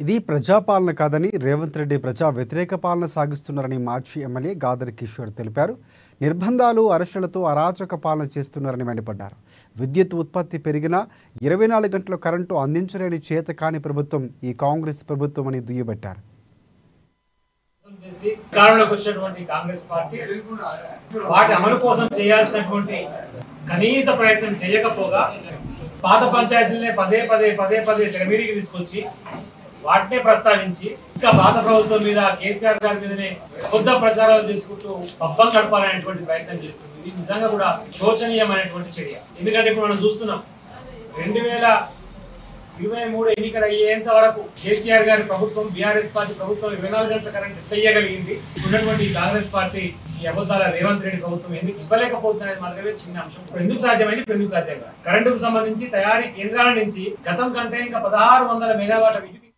ఇది ప్రజాపాలన కాదని రేవంత్ రెడ్డి ప్రజా వ్యతిరేక పాలన సాగిస్తున్నారని మాజీ ఎమ్మెల్యే గాదర్ కిషోర్ తెలిపారు. నిర్బంధాలు, అరెస్టులతో అరాచక పాలన చేస్తున్నారని మండిపడ్డారు. విద్యుత్ ఉత్పత్తి పెరిగినా 24 గంటల కరెంటు అందించలేని చేతకాని ప్రభుత్వం ఈ కాంగ్రెస్ ప్రభుత్వం అని దుయ్యబట్టారు. కాంగ్రెస్ పార్టీ వాటి అమలు కోసం చేయాల్సినటువంటి కనీస ప్రయత్నం చేయకపోగా పాత పంచాయతీలనే పదే పదే తెరమీడికి తీసుకొచ్చి వాటినే ప్రస్తావించి ఇంకా పాత ప్రభుత్వం మీద కేసీఆర్ గారి మీదనే కొత్త ప్రచారాలు చేసుకుంటూ పబ్బం గడపాలనేటువంటి ప్రయత్నం చేస్తుంది. ఇది నిజంగా కూడా శోచనీయమైనటువంటి చర్య. ఎందుకంటే ఇప్పుడు మనం చూస్తున్నాం 2023 ఎన్నికలు అయ్యేంత వరకు కేసీఆర్ గారి ప్రభుత్వం, బీఆర్ఎస్ పార్టీ ప్రభుత్వం 24 గంటల కరెంట్ ఎట్లయ్యగలిగింది. ఉన్నటువంటి కాంగ్రెస్ పార్టీ ఈ అబద్ధాల రేవంత్ రెడ్డి ప్రభుత్వం ఎందుకు ఇవ్వలేకపోతున్నది మాత్రమే చిన్న అంశం. ఎందుకు సాధ్యమైంది, ఎందుకు సాధ్యం కాదు. కరెంటుకు సంబంధించి తయారీ కేంద్రాల నుంచి గతం కంటే ఇంకా 1600 మెగావాట్ల విద్యుత్